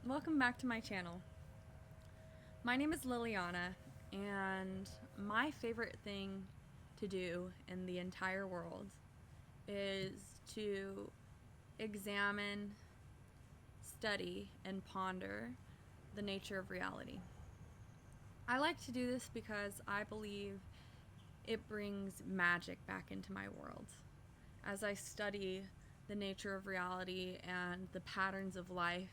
Welcome back to my channel. My name is Liliana, and my favorite thing to do in the entire world is to examine, study, and ponder the nature of reality. I like to do this because I believe it brings magic back into my world. As I study the nature of reality and the patterns of life,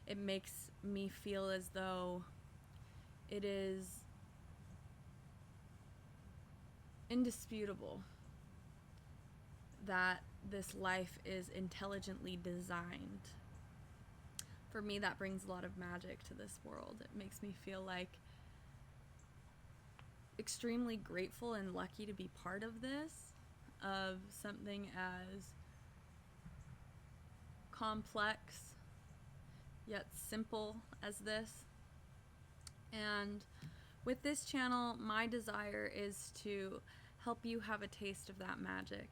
it makes me feel as though it is indisputable that this life is intelligently designed. For me, that brings a lot of magic to this world. It makes me feel like extremely grateful and lucky to be part of this, of something as complex yet simple as this. And with this channel, my desire is to help you have a taste of that magic,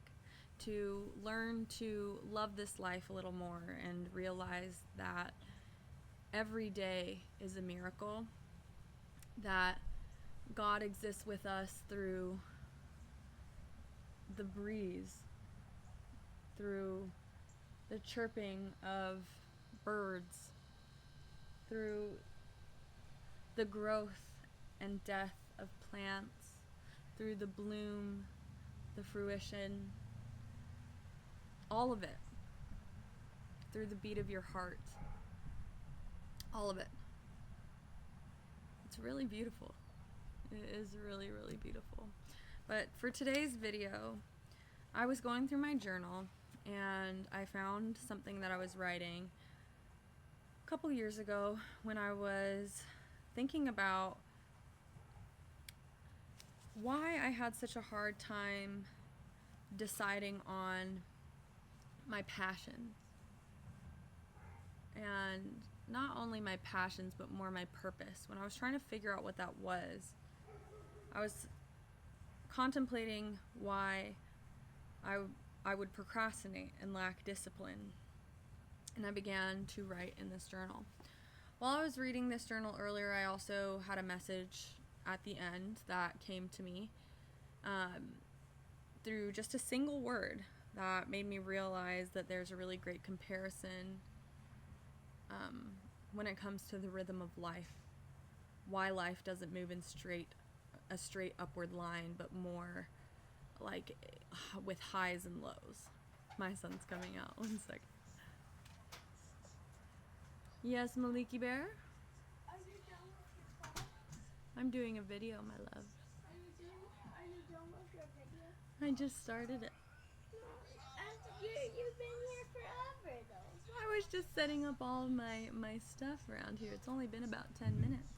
to learn to love this life a little more and realize that every day is a miracle, that God exists with us through the breeze, through the chirping of birds, through the growth and death of plants, through the bloom, the fruition, all of it, through the beat of your heart, all of it. It's really beautiful. It is really, really beautiful. But for today's video, I was going through my journal and I found something that I was writing a couple years ago when I was thinking about why I had such a hard time deciding on my passions. And not only my passions, but more my purpose. When I was trying to figure out what that was, I was contemplating why I would procrastinate and lack discipline. And I began to write in this journal. While I was reading this journal earlier, I also had a message at the end that came to me through just a single word that made me realize that there's a really great comparison when it comes to the rhythm of life. Why life doesn't move in a straight upward line, but more like with highs and lows. My son's coming out. 1 second. Yes, Maliki Bear? Are you done with your class? I'm doing a video, my love. Are you done with your video? I just started it. You've been here forever though. I was just setting up all of my stuff around here. It's only been about 10 minutes.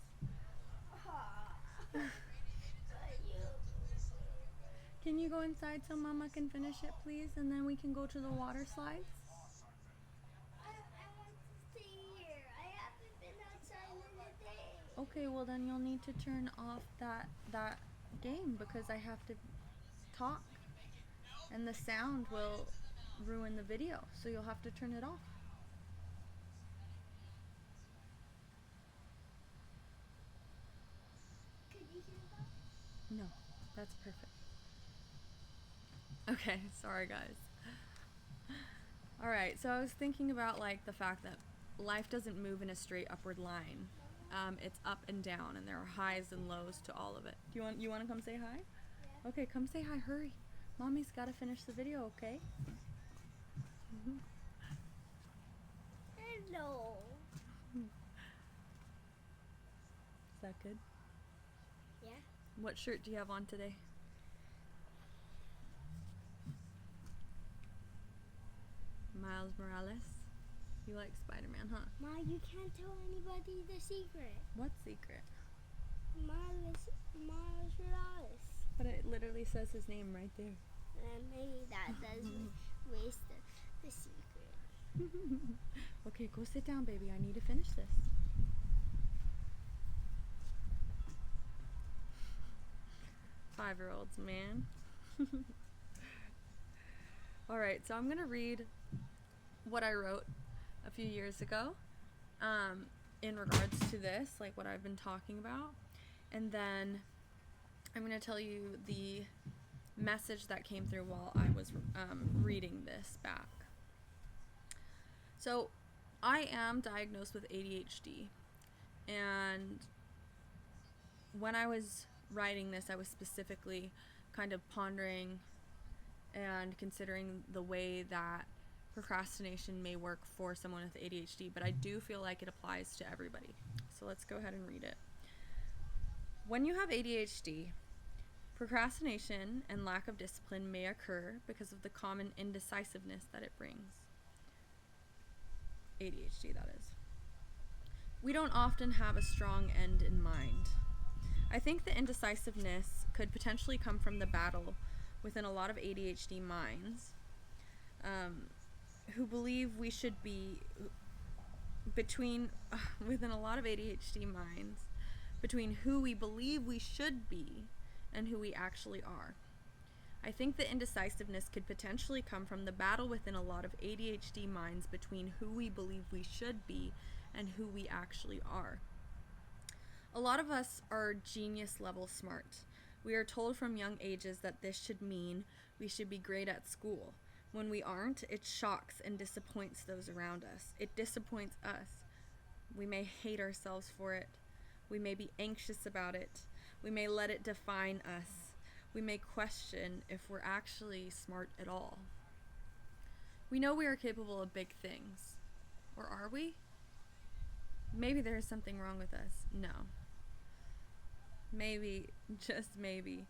Can you go inside so Mama can finish it, please? And then we can go to the water slides? I want to stay here. I haven't been outside in a day. Okay, well then you'll need to turn off that game because I have to talk. And the sound will ruin the video, so you'll have to turn it off. Could you hear that? No, that's perfect. Okay, sorry guys. Alright, so I was thinking about like the fact that life doesn't move in a straight upward line. It's up and down, and there are highs and lows to all of it. You want to come say hi? Yeah. Okay, come say hi, hurry. Mommy's got to finish the video, okay? Hello. Is that good? Yeah. What shirt do you have on today? Miles Morales. You like Spider-Man, huh? Ma, you can't tell anybody the secret. What secret? Miles Morales. But it literally says his name right there. And maybe that does waste the secret. Okay, go sit down, baby. I need to finish this. Five-year-olds, man. Alright, so I'm going to read what I wrote a few years ago. in regards to this, like what I've been talking about. And then I'm going to tell you the message that came through while I was reading this back. So I am diagnosed with ADHD, and when I was writing this, I was specifically kind of pondering and considering the way that procrastination may work for someone with ADHD, but I do feel like it applies to everybody. So let's go ahead and read it. When you have ADHD, procrastination and lack of discipline may occur because of the common indecisiveness that it brings. ADHD, that is. We don't often have a strong end in mind. I think the indecisiveness could potentially come from the battle within a lot of ADHD minds who believe we should be within a lot of ADHD minds between who we believe we should be and who we actually are. I think the indecisiveness could potentially come from the battle within a lot of ADHD minds between who we believe we should be and who we actually are. A lot of us are genius level smart. We are told from young ages that this should mean we should be great at school. When we aren't, it shocks and disappoints those around us. It disappoints us. We may hate ourselves for it. We may be anxious about it. We may let it define us. We may question if we're actually smart at all. We know we are capable of big things. Or are we? Maybe there is something wrong with us. No. Maybe, just maybe,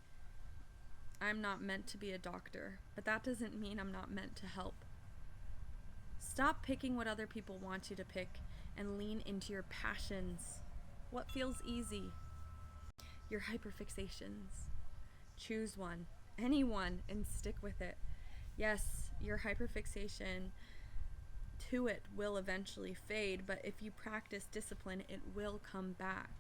I'm not meant to be a doctor, but that doesn't mean I'm not meant to help. Stop picking what other people want you to pick and lean into your passions. What feels easy? Your hyperfixations. Choose one, any one, and stick with it. Yes, your hyperfixation to it will eventually fade, but if you practice discipline, it will come back.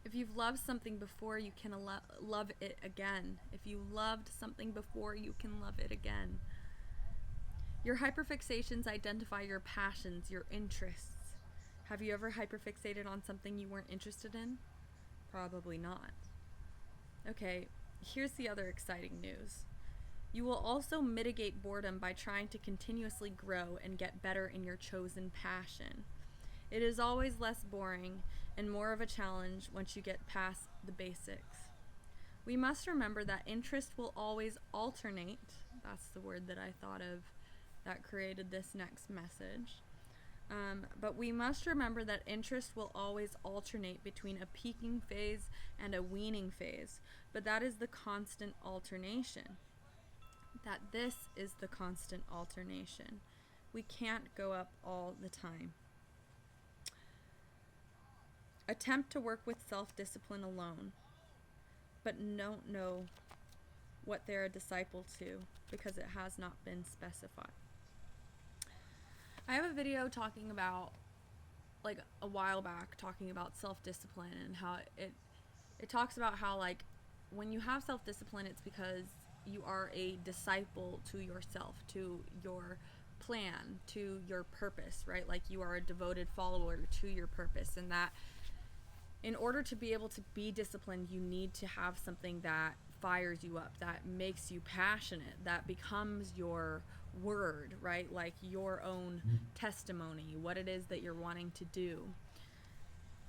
If you've loved something before, you can love it again. If you loved something before, you can love it again. Your hyperfixations identify your passions, your interests. Have you ever hyperfixated on something you weren't interested in? Probably not. Okay, here's the other exciting news. You will also mitigate boredom by trying to continuously grow and get better in your chosen passion. It is always less boring and more of a challenge once you get past the basics. We must remember that interest will always alternate. That's the word that I thought of that created this next message. But we must remember that interest will always alternate between a peaking phase and a weaning phase. But that is the constant alternation. This is the constant alternation. We can't go up all the time. Attempt to work with self-discipline alone, but don't know what they're a disciple to because it has not been specified. I have a video talking about, like a while back, talking about self-discipline and how it talks about how, like, when you have self-discipline, it's because you are a disciple to yourself, to your plan, to your purpose, right? Like you are a devoted follower to your purpose, and that in order to be able to be disciplined, you need to have something that fires you up, that makes you passionate, that becomes your word, right? Like your own testimony, what it is that you're wanting to do.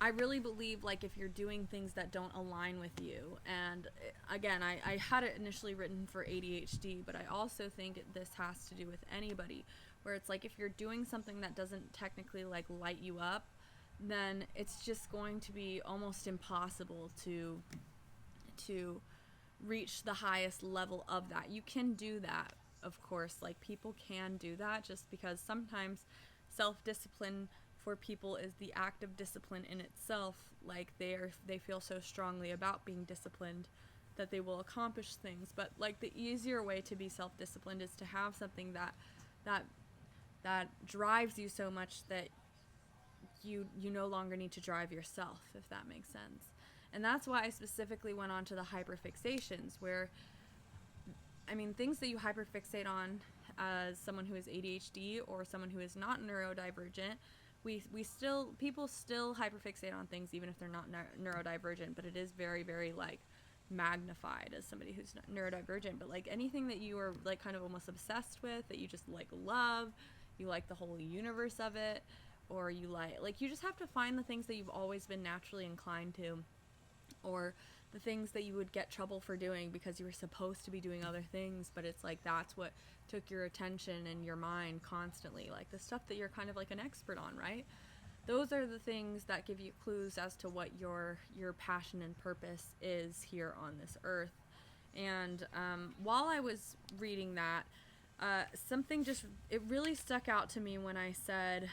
I really believe, like, if you're doing things that don't align with you, and again, I had it initially written for ADHD, but I also think this has to do with anybody, where it's like if you're doing something that doesn't technically like light you up, then it's just going to be almost impossible to reach the highest level of that. You can do that, of course, like people can do that, just because sometimes self-discipline for people is the act of discipline in itself. Like they feel so strongly about being disciplined that they will accomplish things. But like the easier way to be self-disciplined is to have something that drives you so much that you no longer need to drive yourself, if that makes sense. And that's why I specifically went on to the hyperfixations, where, I mean, things that you hyperfixate on as someone who is ADHD or someone who is not neurodivergent we still, people still hyperfixate on things even if they're not neurodivergent, but it is very, very like magnified as somebody who's not neurodivergent. But like anything that you are like kind of almost obsessed with, that you just like love, you like the whole universe of it, or you like you just have to find the things that you've always been naturally inclined to, or the things that you would get trouble for doing because you were supposed to be doing other things, but it's like that's what took your attention and your mind constantly, like the stuff that you're kind of like an expert on, right? Those are the things that give you clues as to what your passion and purpose is here on this earth. And while I was reading that, something just, it really stuck out to me when I said,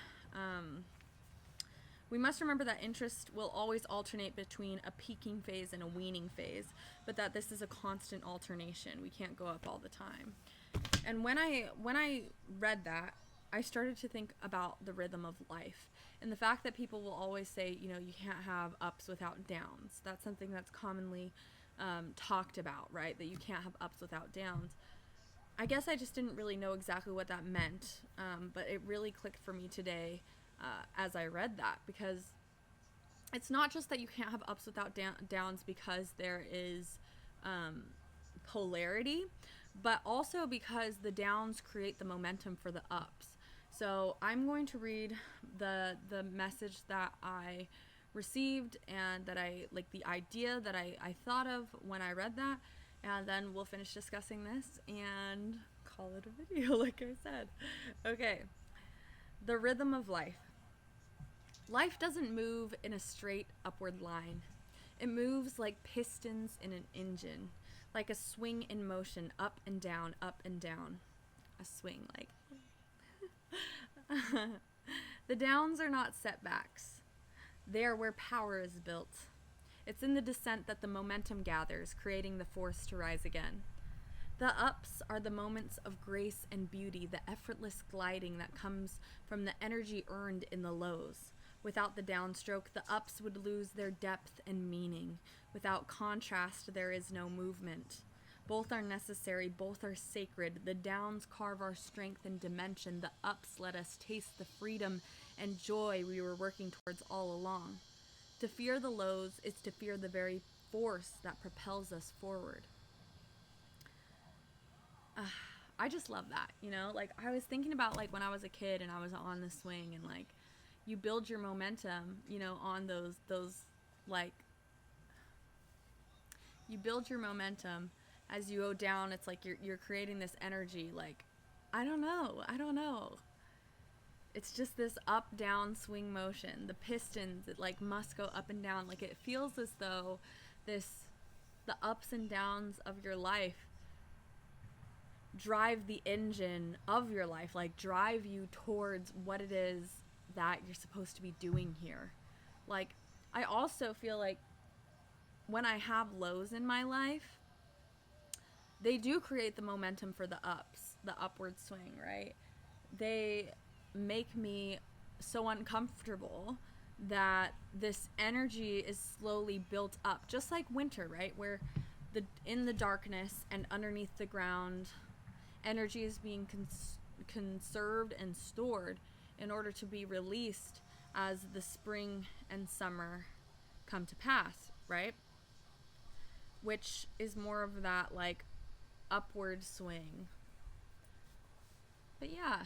we must remember that interest will always alternate between a peaking phase and a weaning phase, but that this is a constant alternation. We can't go up all the time. And when I read that, I started to think about the rhythm of life and the fact that people will always say, you know, you can't have ups without downs. That's something that's commonly talked about, right? That you can't have ups without downs. I guess I just didn't really know exactly what that meant, but it really clicked for me today as I read that, because it's not just that you can't have ups without downs because there is polarity, but also because the downs create the momentum for the ups. So I'm going to read the message that I received and that I like, the idea that I thought of when I read that, and then we'll finish discussing this and call it a video, like I said. Okay, the rhythm of life. Life doesn't move in a straight upward line. It moves like pistons in an engine, like a swing in motion, up and down, up and down. A swing, like. The downs are not setbacks. They are where power is built. It's in the descent that the momentum gathers, creating the force to rise again. The ups are the moments of grace and beauty, the effortless gliding that comes from the energy earned in the lows. Without the downstroke, the ups would lose their depth and meaning. Without contrast, there is no movement. Both are necessary, both are sacred. The downs carve our strength and dimension. The ups let us taste the freedom and joy we were working towards all along. To fear the lows is to fear the very force that propels us forward. I just love that, you know? Like, I was thinking about, like, when I was a kid and I was on the swing, and, like, you build your momentum, you know, on those, like, you build your momentum as you go down. It's like you're creating this energy, like, I don't know. It's just this up-down swing motion. The pistons, it, like, must go up and down. Like, it feels as though the ups and downs of your life drive the engine of your life, like, drive you towards what it is that you're supposed to be doing here. Like, I also feel like when I have lows in my life, they do create the momentum for the ups, the upward swing, right? They make me so uncomfortable that this energy is slowly built up, just like winter, right? Where in the darkness and underneath the ground, energy is being conserved and stored in order to be released as the spring and summer come to pass, right? Which is more of that, like, upward swing. But yeah,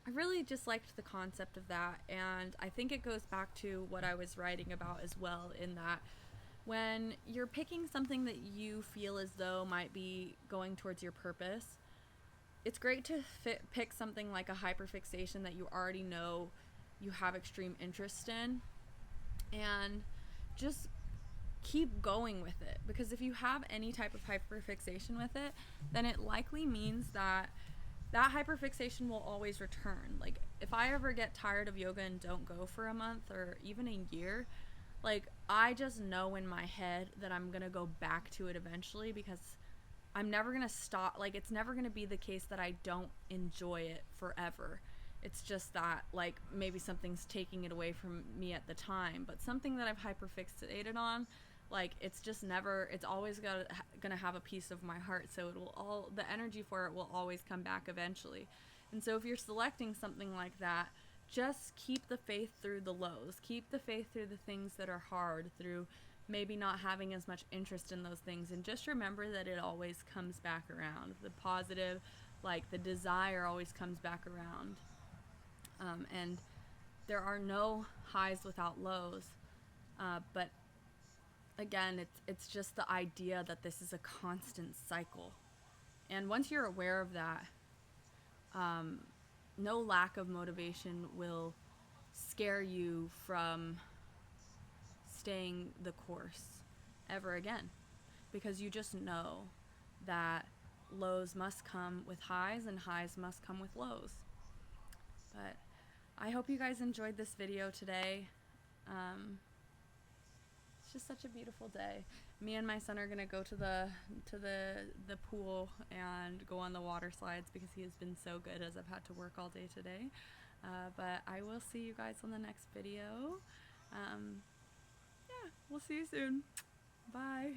I really just liked the concept of that, and I think it goes back to what I was writing about as well, in that when you're picking something that you feel as though might be going towards your purpose, it's great to pick something like a hyperfixation that you already know you have extreme interest in, and just keep going with it. Because if you have any type of hyperfixation with it, then it likely means that hyperfixation will always return. Like, if I ever get tired of yoga and don't go for a month or even a year, like, I just know in my head that I'm gonna go back to it eventually, because I'm never gonna stop. Like, it's never gonna be the case that I don't enjoy it forever. It's just that, like, maybe something's taking it away from me at the time, but something that I've hyperfixated on, like, it's just never, it's always gonna have a piece of my heart, so the energy for it will always come back eventually. And so if you're selecting something like that, just keep the faith through the lows. Keep the faith through the things that are hard, through maybe not having as much interest in those things. And just remember that it always comes back around. The positive, like the desire, always comes back around. And there are no highs without lows. But again, it's just the idea that this is a constant cycle. And once you're aware of that, no lack of motivation will scare you from staying the course ever again, because you just know that lows must come with highs and highs must come with lows. But I hope you guys enjoyed this video today. It's just such a beautiful day. Me and my son are gonna go to the pool and go on the water slides because he has been so good as I've had to work all day today. But I will see you guys on the next video. Yeah, we'll see you soon. Bye.